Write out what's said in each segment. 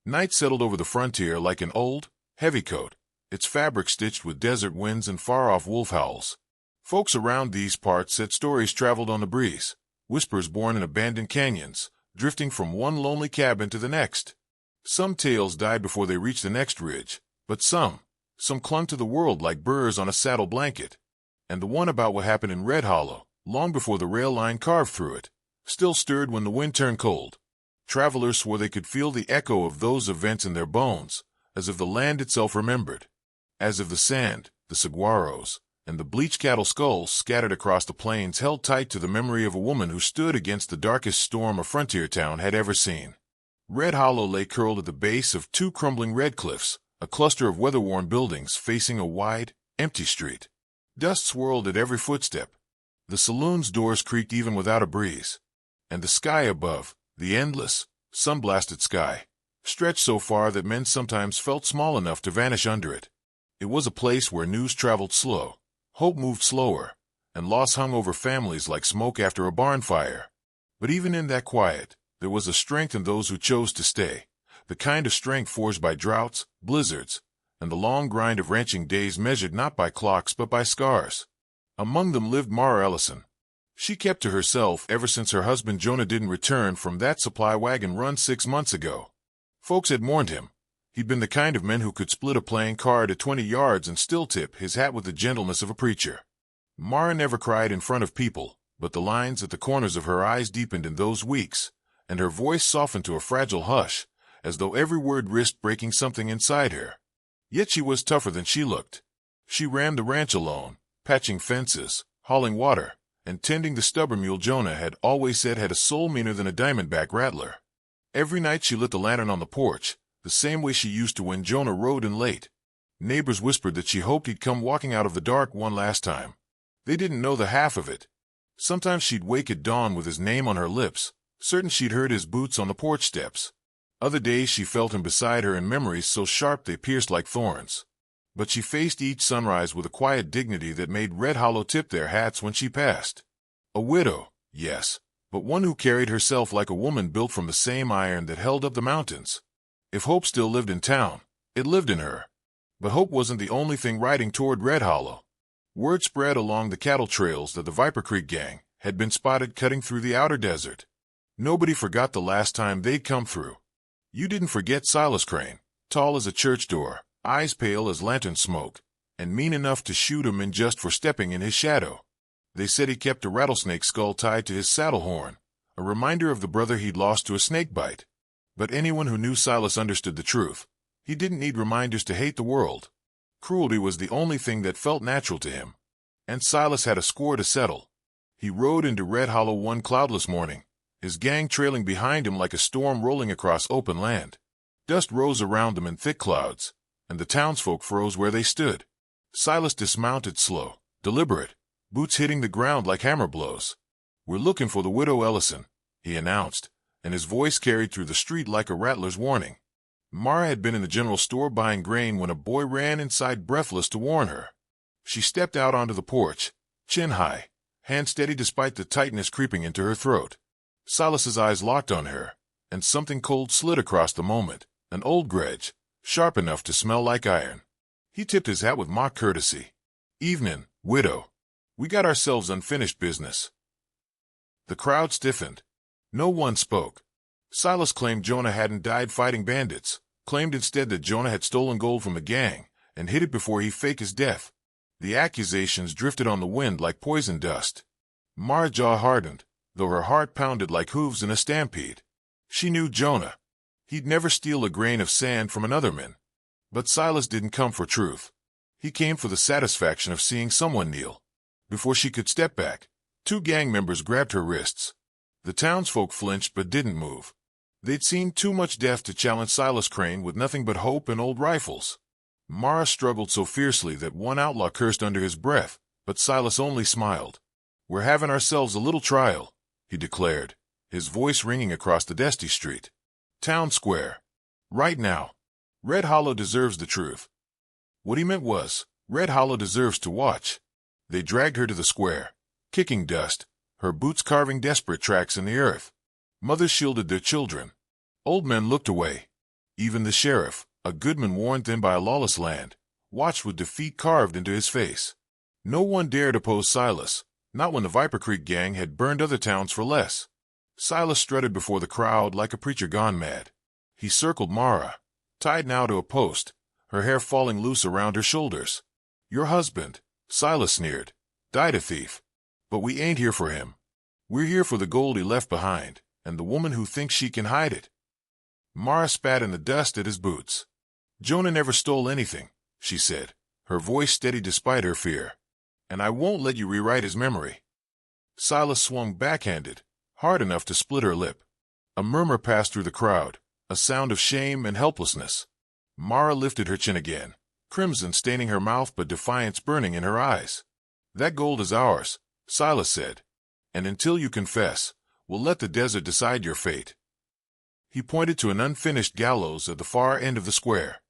Night settled over the frontier like an old, heavy coat, its fabric stitched with desert winds and far-off wolf howls. Folks around these parts said stories traveled on the breeze, whispers born in abandoned canyons, drifting from one lonely cabin to the next. Some tales died before they reached the next ridge, but some clung to the world like burrs on a saddle blanket. And the one about what happened in Red Hollow, long before the rail line carved through it, still stirred when the wind turned cold. Travelers swore they could feel the echo of those events in their bones, as if the land itself remembered. As if the sand, the saguaros, and the bleached cattle skulls scattered across the plains held tight to the memory of a woman who stood against the darkest storm a frontier town had ever seen. Red Hollow lay curled at the base of two crumbling red cliffs, a cluster of weather-worn buildings facing a wide, empty street. Dust swirled at every footstep. The saloon's doors creaked even without a breeze. And the sky above, the endless, sun-blasted sky, stretched so far that men sometimes felt small enough to vanish under it. It was a place where news traveled slow, hope moved slower, and loss hung over families like smoke after a barn fire. But even in that quiet, there was a strength in those who chose to stay, the kind of strength forged by droughts, blizzards, and the long grind of ranching days measured not by clocks but by scars. Among them lived Mara Ellison. She kept to herself ever since her husband Jonah didn't return from that supply wagon run 6 months ago. Folks had mourned him. He'd been the kind of man who could split a playing card at 20 yards and still tip his hat with the gentleness of a preacher. Mara never cried in front of people, but the lines at the corners of her eyes deepened in those weeks, and her voice softened to a fragile hush, as though every word risked breaking something inside her. Yet she was tougher than she looked. She ran the ranch alone, patching fences, hauling water, and tending the stubborn mule Jonah had always said had a soul meaner than a diamondback rattler. Every night she lit the lantern on the porch, the same way she used to when Jonah rode in late. Neighbors whispered that she hoped he'd come walking out of the dark one last time. They didn't know the half of it. Sometimes she'd wake at dawn with his name on her lips, certain she'd heard his boots on the porch steps. Other days she felt him beside her in memories so sharp they pierced like thorns. But she faced each sunrise with a quiet dignity that made Red Hollow tip their hats when she passed. A widow, yes, but one who carried herself like a woman built from the same iron that held up the mountains. If hope still lived in town, it lived in her. But hope wasn't the only thing riding toward Red Hollow. Word spread along the cattle trails that the Viper Creek gang had been spotted cutting through the outer desert. Nobody forgot the last time they'd come through. You didn't forget Silas Crane, tall as a church door, eyes pale as lantern smoke, and mean enough to shoot him in just for stepping in his shadow. They said he kept a rattlesnake skull tied to his saddle horn, a reminder of the brother he'd lost to a snake bite. But anyone who knew Silas understood the truth. He didn't need reminders to hate the world. Cruelty was the only thing that felt natural to him. And Silas had a score to settle. He rode into Red Hollow one cloudless morning, his gang trailing behind him like a storm rolling across open land. Dust rose around them in thick clouds, and the townsfolk froze where they stood. Silas dismounted slow, deliberate, boots hitting the ground like hammer blows. "We're looking for the widow Ellison," he announced, and his voice carried through the street like a rattler's warning. Mara had been in the general store buying grain when a boy ran inside breathless to warn her. She stepped out onto the porch, chin high, hand steady despite the tightness creeping into her throat. Silas's eyes locked on her, and something cold slid across the moment, an old grudge, sharp enough to smell like iron. He tipped his hat with mock courtesy. "Evenin', widow. We got ourselves unfinished business." The crowd stiffened. No one spoke. Silas claimed Jonah hadn't died fighting bandits, claimed instead that Jonah had stolen gold from the gang and hid it before he faked his death. The accusations drifted on the wind like poison dust. Mara's jaw hardened, though her heart pounded like hooves in a stampede. She knew Jonah. He'd never steal a grain of sand from another man. But Silas didn't come for truth. He came for the satisfaction of seeing someone kneel. Before she could step back, 2 gang members grabbed her wrists. The townsfolk flinched but didn't move. They'd seen too much death to challenge Silas Crane with nothing but hope and old rifles. Mara struggled so fiercely that one outlaw cursed under his breath, but Silas only smiled. "We're having ourselves a little trial," he declared, his voice ringing across the dusty street. "Town square. Right now. Red Hollow deserves the truth." What he meant was, Red Hollow deserves to watch. They dragged her to the square, kicking dust, her boots carving desperate tracks in the earth. Mothers shielded their children. Old men looked away. Even the sheriff, a goodman worn thin by a lawless land, watched with defeat carved into his face. No one dared oppose Silas, not when the Viper Creek gang had burned other towns for less. Silas strutted before the crowd like a preacher gone mad. He circled Mara, tied now to a post, her hair falling loose around her shoulders. "Your husband," Silas sneered, "died a thief. But we ain't here for him. We're here for the gold he left behind, and the woman who thinks she can hide it." Mara spat in the dust at his boots. "Jonah never stole anything," she said, her voice steady despite her fear. "And I won't let you rewrite his memory." Silas swung backhanded, hard enough to split her lip. A murmur passed through the crowd, a sound of shame and helplessness. Mara lifted her chin again, crimson staining her mouth but defiance burning in her eyes. "That gold is ours," Silas said. "And until you confess, we'll let the desert decide your fate." He pointed to an unfinished gallows at the far end of the square.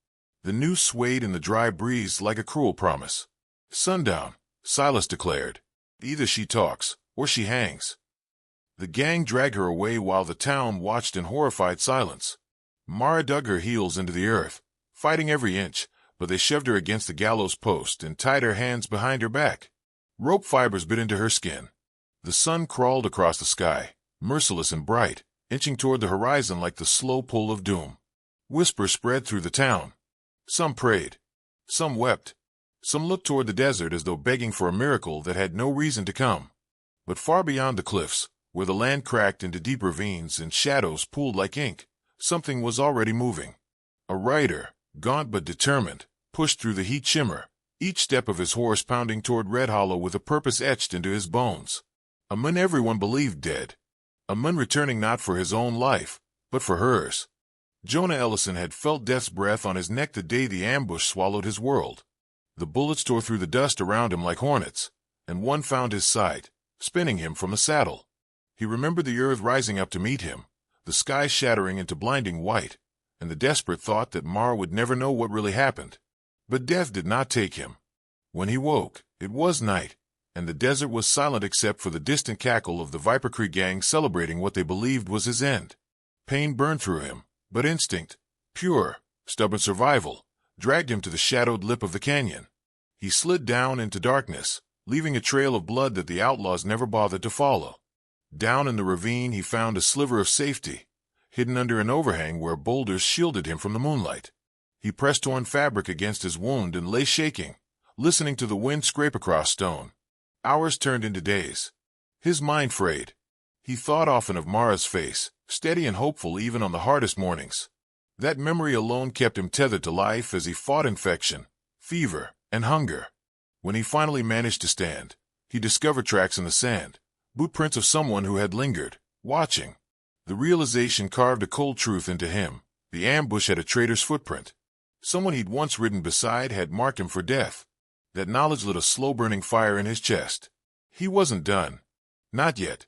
The noose swayed in the dry breeze like a cruel promise. "Sundown," Silas declared. "Either she talks, or she hangs." The gang dragged her away while the town watched in horrified silence. Mara dug her heels into the earth, fighting every inch, but they shoved her against the gallows post and tied her hands behind her back. Rope fibers bit into her skin. The sun crawled across the sky, merciless and bright, inching toward the horizon like the slow pull of doom. Whispers spread through the town. Some prayed. Some wept. Some looked toward the desert as though begging for a miracle that had no reason to come. But far beyond the cliffs, where the land cracked into deep ravines and shadows pooled like ink, something was already moving. A rider, gaunt but determined, pushed through the heat shimmer, each step of his horse pounding toward Red Hollow with a purpose etched into his bones. A man everyone believed dead. A man returning not for his own life, but for hers. Jonah Ellison had felt death's breath on his neck the day the ambush swallowed his world. The bullets tore through the dust around him like hornets, and one found his side, spinning him from the saddle. He remembered the earth rising up to meet him, the sky shattering into blinding white, and the desperate thought that Mara would never know what really happened. But death did not take him. When he woke, it was night, and the desert was silent except for the distant cackle of the Viper Creek gang celebrating what they believed was his end. Pain burned through him, but instinct, pure, stubborn survival, dragged him to the shadowed lip of the canyon. He slid down into darkness, leaving a trail of blood that the outlaws never bothered to follow. Down in the ravine he found a sliver of safety, hidden under an overhang where boulders shielded him from the moonlight. He pressed torn fabric against his wound and lay shaking, listening to the wind scrape across stone. Hours turned into days. His mind frayed. He thought often of Mara's face, steady and hopeful even on the hardest mornings. That memory alone kept him tethered to life as he fought infection, fever, and hunger. When he finally managed to stand, he discovered tracks in the sand, bootprints of someone who had lingered, watching. The realization carved a cold truth into him. The ambush had a traitor's footprint. Someone he'd once ridden beside had marked him for death. That knowledge lit a slow-burning fire in his chest. He wasn't done. Not yet.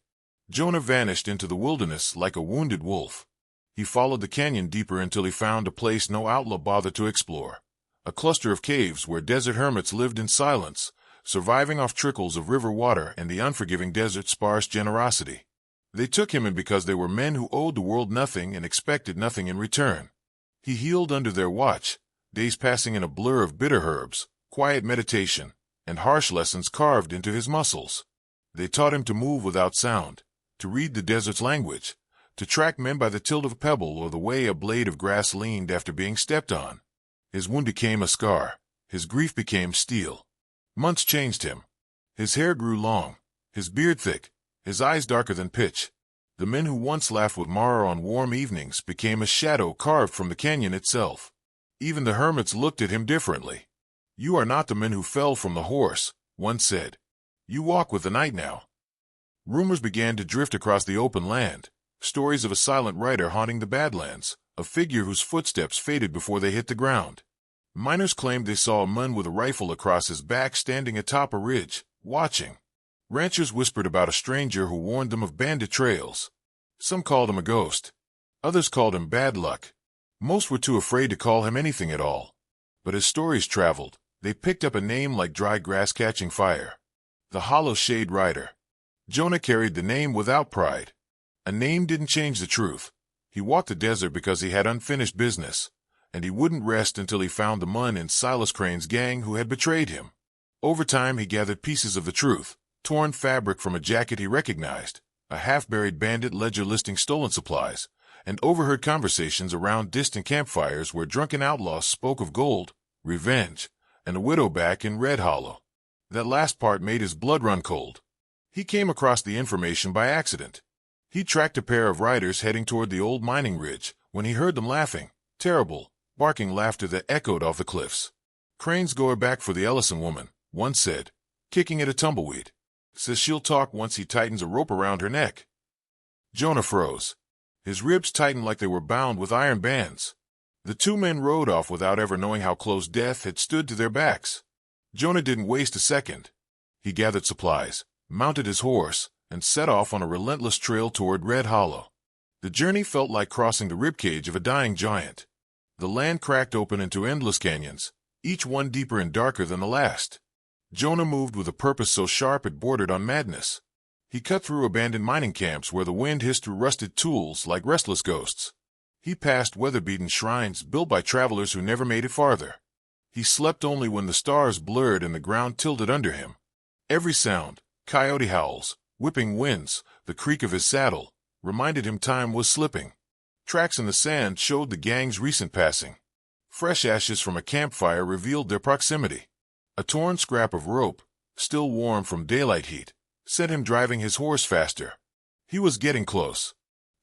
Jonah vanished into the wilderness like a wounded wolf. He followed the canyon deeper until he found a place no outlaw bothered to explore. A cluster of caves where desert hermits lived in silence, surviving off trickles of river water and the unforgiving desert's sparse generosity. They took him in because they were men who owed the world nothing and expected nothing in return. He healed under their watch, days passing in a blur of bitter herbs, quiet meditation, and harsh lessons carved into his muscles. They taught him to move without sound, to read the desert's language, to track men by the tilt of a pebble or the way a blade of grass leaned after being stepped on. His wound became a scar. His grief became steel. Months changed him. His hair grew long, his beard thick, his eyes darker than pitch. The men who once laughed with Mara on warm evenings became a shadow carved from the canyon itself. Even the hermits looked at him differently. "You are not the men who fell from the horse," one said. "You walk with the night now." Rumors began to drift across the open land, stories of a silent rider haunting the Badlands, a figure whose footsteps faded before they hit the ground. Miners claimed they saw a man with a rifle across his back standing atop a ridge, watching. Ranchers whispered about a stranger who warned them of bandit trails. Some called him a ghost. Others called him bad luck. Most were too afraid to call him anything at all. But as stories traveled, they picked up a name like dry grass catching fire. The Hollow Shade Rider. Jonah carried the name without pride. A name didn't change the truth. He walked the desert because he had unfinished business, and he wouldn't rest until he found the Mun in Silas Crane's gang who had betrayed him. Over time he gathered pieces of the truth, torn fabric from a jacket he recognized, a half-buried bandit ledger listing stolen supplies, and overheard conversations around distant campfires where drunken outlaws spoke of gold, revenge, and a widow back in Red Hollow. That last part made his blood run cold. He came across the information by accident. He tracked a pair of riders heading toward the old mining ridge when he heard them laughing, terrible, barking laughter that echoed off the cliffs. "Crane's going back for the Ellison woman," one said, kicking at a tumbleweed. "Says she'll talk once he tightens a rope around her neck." Jonah froze. His ribs tightened like they were bound with iron bands. The two men rode off without ever knowing how close death had stood to their backs. Jonah didn't waste a second. He gathered supplies, mounted his horse, and set off on a relentless trail toward Red Hollow. The journey felt like crossing the ribcage of a dying giant. The land cracked open into endless canyons, each one deeper and darker than the last. Jonah moved with a purpose so sharp it bordered on madness. He cut through abandoned mining camps where the wind hissed through rusted tools like restless ghosts. He passed weather-beaten shrines built by travelers who never made it farther. He slept only when the stars blurred and the ground tilted under him. Every sound, coyote howls, whipping winds, the creak of his saddle, reminded him time was slipping. Tracks in the sand showed the gang's recent passing. Fresh ashes from a campfire revealed their proximity. A torn scrap of rope, still warm from daylight heat, sent him driving his horse faster. He was getting close.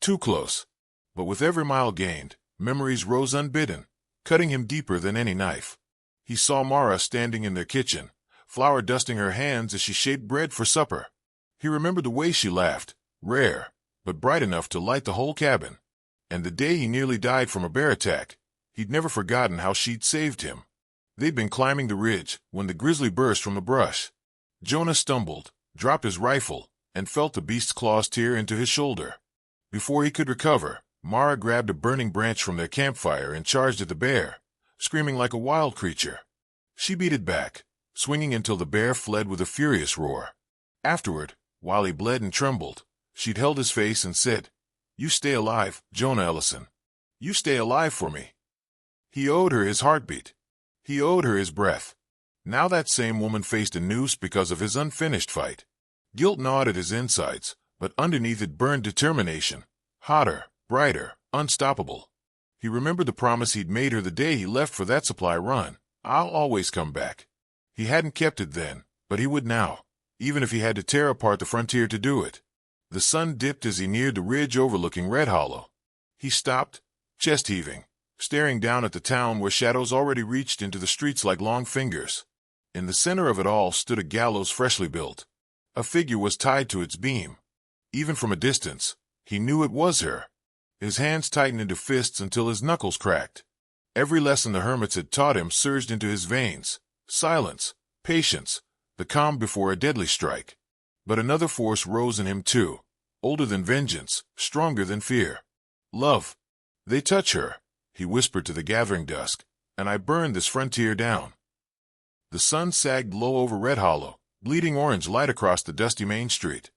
Too close. But with every mile gained, memories rose unbidden, cutting him deeper than any knife. He saw Mara standing in their kitchen, flour dusting her hands as she shaped bread for supper. He remembered the way she laughed, rare, but bright enough to light the whole cabin. And the day he nearly died from a bear attack, he'd never forgotten how she'd saved him. They'd been climbing the ridge when the grizzly burst from the brush. Jonah stumbled, dropped his rifle, and felt the beast's claws tear into his shoulder. Before he could recover, Mara grabbed a burning branch from their campfire and charged at the bear, screaming like a wild creature. She beat it back, swinging until the bear fled with a furious roar. Afterward, while he bled and trembled, she'd held his face and said, "You stay alive, Jonah Ellison. You stay alive for me." He owed her his heartbeat. He owed her his breath. Now that same woman faced a noose because of his unfinished fight. Guilt gnawed at his insides, but underneath it burned determination. Hotter, brighter, unstoppable. He remembered the promise he'd made her the day he left for that supply run. "I'll always come back." He hadn't kept it then, but he would now, even if he had to tear apart the frontier to do it. The sun dipped as he neared the ridge overlooking Red Hollow. He stopped, chest heaving, staring down at the town where shadows already reached into the streets like long fingers. In the center of it all stood a gallows freshly built. A figure was tied to its beam. Even from a distance, he knew it was her. His hands tightened into fists until his knuckles cracked. Every lesson the hermits had taught him surged into his veins. Silence, patience, the calm before a deadly strike. But another force rose in him too, older than vengeance, stronger than fear. Love. "They touch her," he whispered to the gathering dusk, "and I burn this frontier down." The sun sagged low over Red Hollow, bleeding orange light across the dusty main street.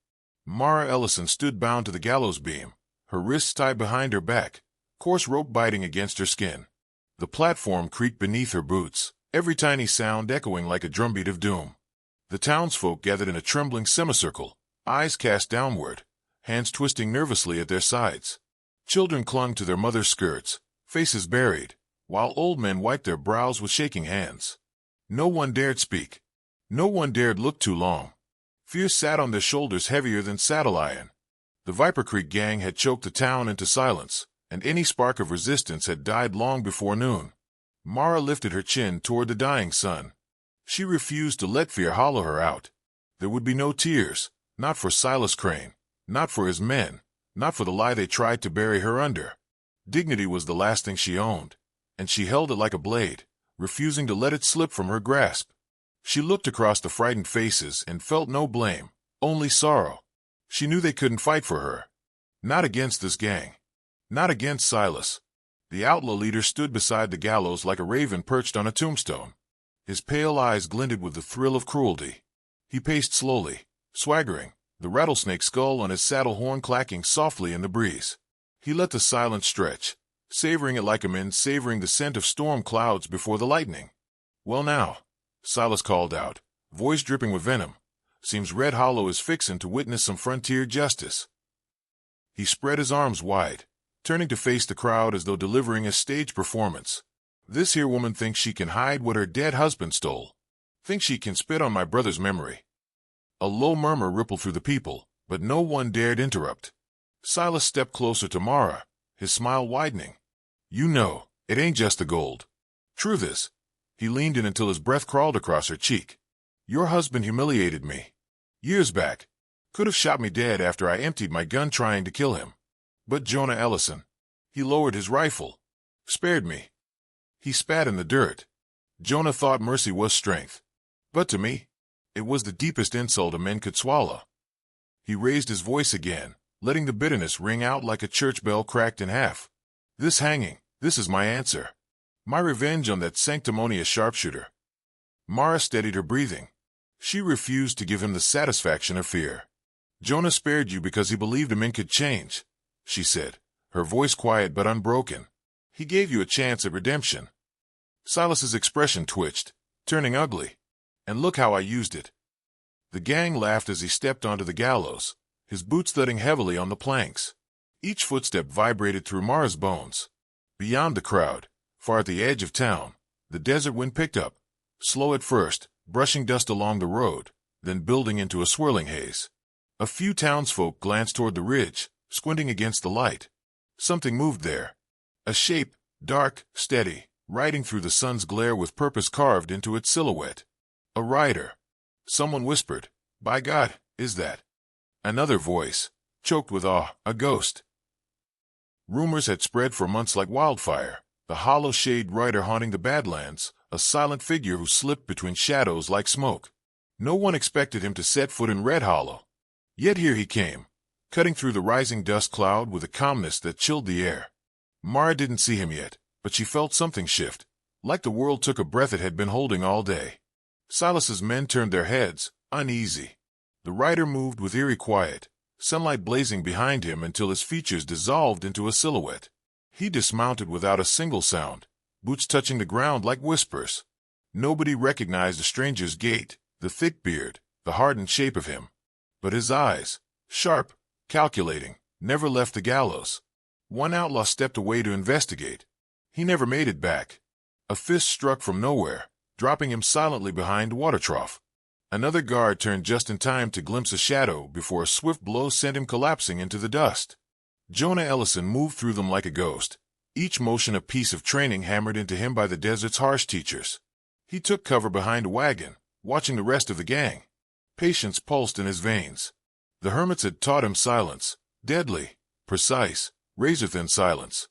Mara Ellison stood bound to the gallows beam, her wrists tied behind her back, coarse rope biting against her skin. The platform creaked beneath her boots, every tiny sound echoing like a drumbeat of doom. The townsfolk gathered in a trembling semicircle, eyes cast downward, hands twisting nervously at their sides. Children clung to their mothers' skirts, faces buried, while old men wiped their brows with shaking hands. No one dared speak. No one dared look too long. Fear sat on their shoulders heavier than saddle iron. The Viper Creek gang had choked the town into silence, and any spark of resistance had died long before noon. Mara lifted her chin toward the dying sun. She refused to let fear hollow her out. There would be no tears, not for Silas Crane, not for his men, not for the lie they tried to bury her under. Dignity was the last thing she owned, and she held it like a blade, refusing to let it slip from her grasp. She looked across the frightened faces and felt no blame, only sorrow. She knew they couldn't fight for her. Not against this gang. Not against Silas. The outlaw leader stood beside the gallows like a raven perched on a tombstone. His pale eyes glinted with the thrill of cruelty. He paced slowly, swaggering, the rattlesnake skull on his saddle horn clacking softly in the breeze. He let the silence stretch, savoring it like a man savoring the scent of storm clouds before the lightning. "Well now," Silas called out, voice dripping with venom. "Seems Red Hollow is fixin' to witness some frontier justice." He spread his arms wide, turning to face the crowd as though delivering a stage performance. "This here woman thinks she can hide what her dead husband stole. Thinks she can spit on my brother's memory." A low murmur rippled through the people, but no one dared interrupt. Silas stepped closer to Mara, his smile widening. "You know, it ain't just the gold. Truth is," he leaned in until his breath crawled across her cheek, "your husband humiliated me. Years back. Could have shot me dead after I emptied my gun trying to kill him. But Jonah Ellison, he lowered his rifle, spared me." He spat in the dirt. Jonah thought mercy was strength. But to me, it was the deepest insult a man could swallow. He raised his voice again, letting the bitterness ring out like a church bell cracked in half. "This hanging, this is my answer. My revenge on that sanctimonious sharpshooter." Mara steadied her breathing. She refused to give him the satisfaction of fear. "Jonah spared you because he believed a man could change," she said, her voice quiet but unbroken. "He gave you a chance at redemption." Silas's expression twitched, turning ugly. "And look how I used it." The gang laughed as he stepped onto the gallows, his boots thudding heavily on the planks. Each footstep vibrated through Mara's bones. Beyond the crowd, far at the edge of town, the desert wind picked up, slow at first, brushing dust along the road, then building into a swirling haze. A few townsfolk glanced toward the ridge, squinting against the light. Something moved there. A shape, dark, steady, riding through the sun's glare with purpose carved into its silhouette. A rider. Someone whispered, "By God, is that?" Another voice, choked with awe, "A ghost." Rumors had spread for months like wildfire, the hollow shade rider haunting the Badlands, a silent figure who slipped between shadows like smoke. No one expected him to set foot in Red Hollow. Yet here he came, cutting through the rising dust cloud with a calmness that chilled the air. Mara didn't see him yet, but she felt something shift, like the world took a breath it had been holding all day. Silas's men turned their heads, uneasy. The rider moved with eerie quiet, sunlight blazing behind him until his features dissolved into a silhouette. He dismounted without a single sound, boots touching the ground like whispers. Nobody recognized the stranger's gait, the thick beard, the hardened shape of him. But his eyes, sharp, calculating, never left the gallows. One outlaw stepped away to investigate. He never made it back. A fist struck from nowhere, dropping him silently behind a water trough. Another guard turned just in time to glimpse a shadow before a swift blow sent him collapsing into the dust. Jonah Ellison moved through them like a ghost, each motion a piece of training hammered into him by the desert's harsh teachers. He took cover behind a wagon, watching the rest of the gang. Patience pulsed in his veins. The hermits had taught him silence, deadly, precise, razor-thin silence.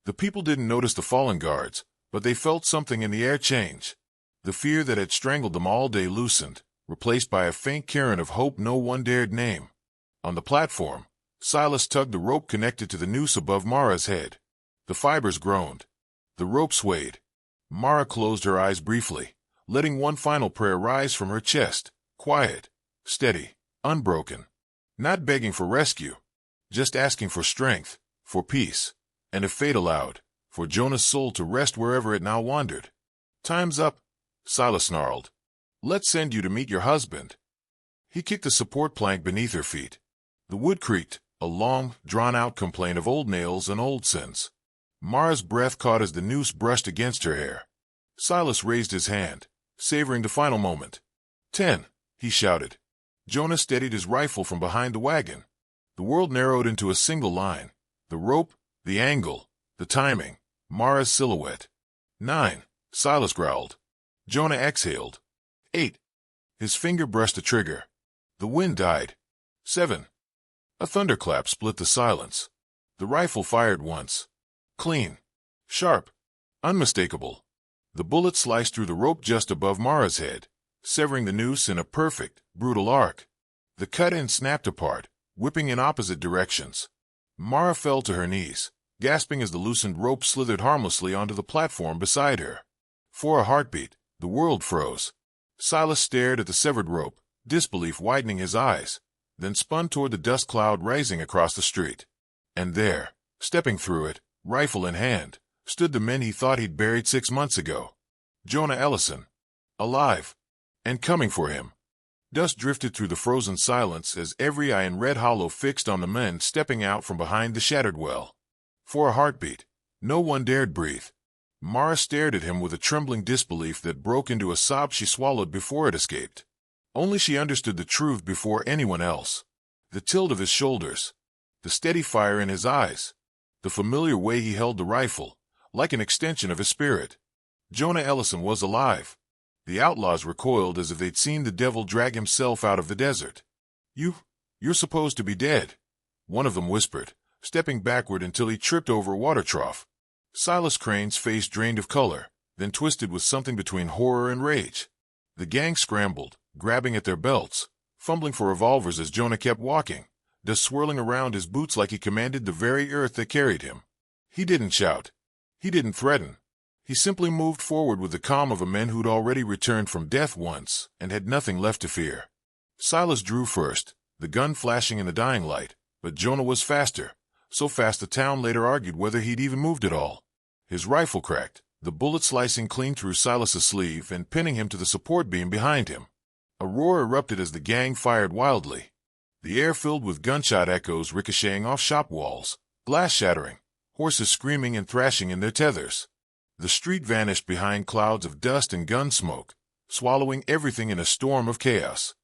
The people didn't notice the fallen guards, but they felt something in the air change. The fear that had strangled them all day loosened, replaced by a faint current of hope no one dared name. On the platform, Silas tugged the rope connected to the noose above Mara's head. The fibers groaned. The rope swayed. Mara closed her eyes briefly, letting one final prayer rise from her chest, quiet, steady, unbroken. Not begging for rescue, just asking for strength, for peace, and if fate allowed, for Jonah's soul to rest wherever it now wandered. "Time's up," Silas snarled. "Let's send you to meet your husband." He kicked the support plank beneath her feet. The wood creaked, a long, drawn-out complaint of old nails and old sins. Mara's breath caught as the noose brushed against her hair. Silas raised his hand, savoring the final moment. 10, he shouted. Jonah steadied his rifle from behind the wagon. The world narrowed into a single line. The rope, the angle, the timing, Mara's silhouette. 9, Silas growled. Jonah exhaled. 8. His finger brushed the trigger. The wind died. 7. A thunderclap split the silence. The rifle fired once. Clean. Sharp. Unmistakable. The bullet sliced through the rope just above Mara's head, severing the noose in a perfect, brutal arc. The cut end snapped apart, whipping in opposite directions. Mara fell to her knees, gasping as the loosened rope slithered harmlessly onto the platform beside her. For a heartbeat, the world froze. Silas stared at the severed rope, disbelief widening his eyes, then spun toward the dust cloud rising across the street. And there, Stepping through it, rifle in hand, stood the men he thought he'd buried 6 months ago. Jonah Ellison. Alive. And coming for him. Dust drifted through the frozen silence as every eye in Red Hollow fixed on the men stepping out from behind the shattered well. For a heartbeat, no one dared breathe. Mara stared at him with a trembling disbelief that broke into a sob she swallowed before it escaped. Only she understood the truth before anyone else. The tilt of his shoulders, the steady fire in his eyes, the familiar way he held the rifle, like an extension of his spirit. Jonah Ellison was alive. The outlaws recoiled as if they'd seen the devil drag himself out of the desert. You're supposed to be dead, one of them whispered, stepping backward until he tripped over a water trough. Silas Crane's face drained of color, then twisted with something between horror and rage. The gang scrambled, grabbing at their belts, fumbling for revolvers as Jonah kept walking, dust swirling around his boots like he commanded the very earth that carried him. He didn't shout. He didn't threaten. He simply moved forward with the calm of a man who'd already returned from death once and had nothing left to fear. Silas drew first, the gun flashing in the dying light, but Jonah was faster, so fast the town later argued whether he'd even moved at all. His rifle cracked, the bullet slicing clean through Silas's sleeve and pinning him to the support beam behind him. A roar erupted as the gang fired wildly. The air filled with gunshot echoes ricocheting off shop walls, glass shattering, horses screaming and thrashing in their tethers. The street vanished behind clouds of dust and gun smoke, swallowing everything in a storm of chaos.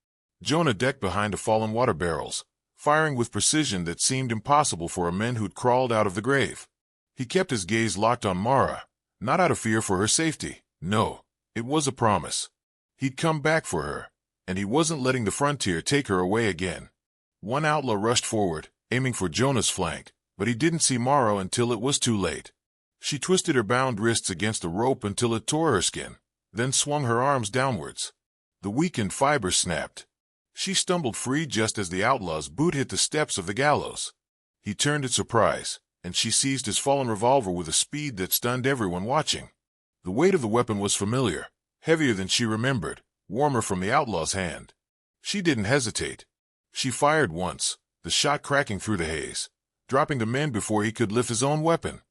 Jonah ducked behind a fallen water barrels, firing with precision that seemed impossible for a man who'd crawled out of the grave. He kept his gaze locked on Mara, not out of fear for her safety. No, it was a promise. He'd come back for her, and he wasn't letting the frontier take her away again. One outlaw rushed forward, aiming for Jonah's flank, but he didn't see Mara until it was too late. She twisted her bound wrists against a rope until it tore her skin, then swung her arms downwards. The weakened fibers snapped. She stumbled free just as the outlaw's boot hit the steps of the gallows. He turned in surprise, and she seized his fallen revolver with a speed that stunned everyone watching. The weight of the weapon was familiar, heavier than she remembered, warmer from the outlaw's hand. She didn't hesitate. She fired once, the shot cracking through the haze, dropping the man before he could lift his own weapon.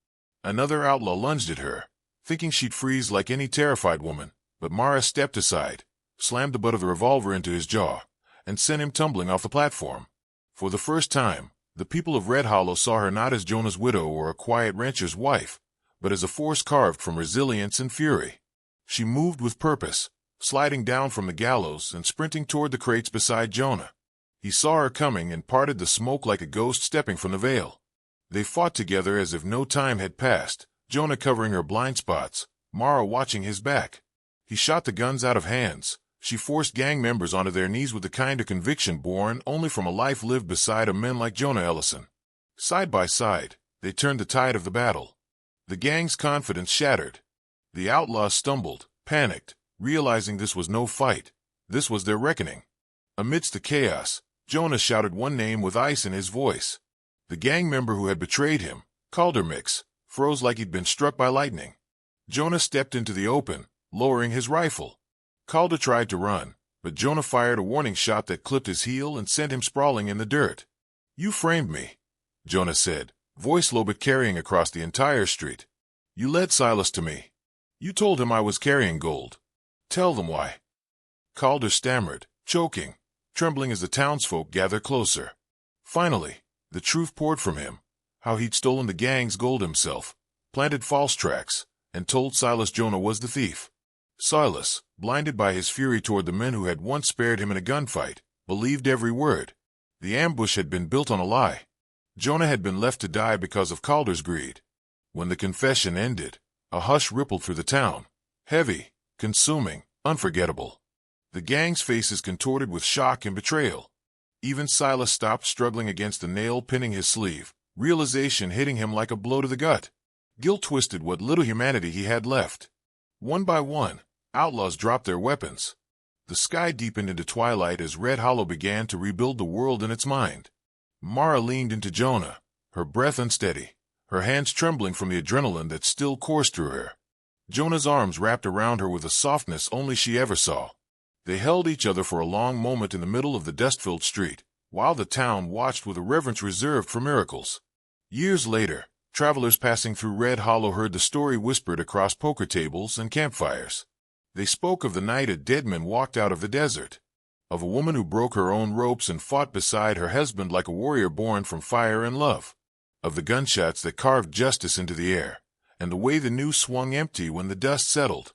Another outlaw lunged at her, thinking she'd freeze like any terrified woman, but Mara stepped aside, slammed the butt of the revolver into his jaw, and sent him tumbling off the platform. For the first time, the people of Red Hollow saw her not as Jonah's widow or a quiet rancher's wife, but as a force carved from resilience and fury. She moved with purpose, sliding down from the gallows and sprinting toward the crates beside Jonah. He saw her coming and parted the smoke like a ghost stepping from the veil. They fought together as if no time had passed, Jonah covering her blind spots, Mara watching his back. He shot the guns out of hands. She forced gang members onto their knees with the kind of conviction born only from a life lived beside a man like Jonah Ellison. Side by side, they turned the tide of the battle. The gang's confidence shattered. The outlaws stumbled, panicked, realizing this was no fight. This was their reckoning. Amidst the chaos, Jonah shouted one name with ice in his voice. The gang member who had betrayed him, Calder Mix, froze like he'd been struck by lightning. Jonah stepped into the open, lowering his rifle. Calder tried to run, but Jonah fired a warning shot that clipped his heel and sent him sprawling in the dirt. "You framed me," Jonah said, voice low but carrying across the entire street. "You led Silas to me. You told him I was carrying gold. Tell them why." Calder stammered, choking, trembling as the townsfolk gathered closer. Finally, the truth poured from him, how he'd stolen the gang's gold himself, planted false tracks, and told Silas Jonah was the thief. Silas, blinded by his fury toward the men who had once spared him in a gunfight, believed every word. The ambush had been built on a lie. Jonah had been left to die because of Calder's greed. When the confession ended, a hush rippled through the town, heavy, consuming, unforgettable. The gang's faces contorted with shock and betrayal. Even Silas stopped struggling against the nail pinning his sleeve, realization hitting him like a blow to the gut. Guilt twisted what little humanity he had left. One by one, outlaws dropped their weapons. The sky deepened into twilight as Red Hollow began to rebuild the world in its mind. Mara leaned into Jonah, her breath unsteady, her hands trembling from the adrenaline that still coursed through her. Jonah's arms wrapped around her with a softness only she ever saw. They held each other for a long moment in the middle of the dust-filled street, while the town watched with a reverence reserved for miracles. Years later, Travelers passing through Red Hollow heard the story whispered across poker tables and campfires. They spoke of the night a dead man walked out of the desert, of a woman who broke her own ropes and fought beside her husband like a warrior born from fire and love, of the gunshots that carved justice into the air, and the way the news swung empty when the dust settled.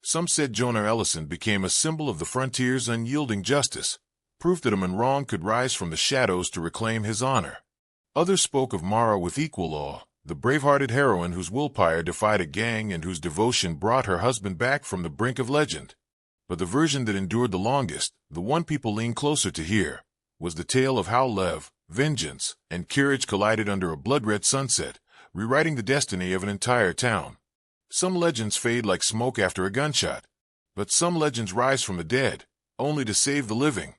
Some said Jonah Ellison became a symbol of the frontier's unyielding justice, proof that a man wronged could rise from the shadows to reclaim his honor. Others spoke of Mara with equal awe, the brave-hearted heroine whose willpower defied a gang and whose devotion brought her husband back from the brink of legend. But the version that endured the longest, the one people leaned closer to hear, was the tale of how love, vengeance, and courage collided under a blood-red sunset, rewriting the destiny of an entire town. Some legends fade like smoke after a gunshot, but some legends rise from the dead, only to save the living.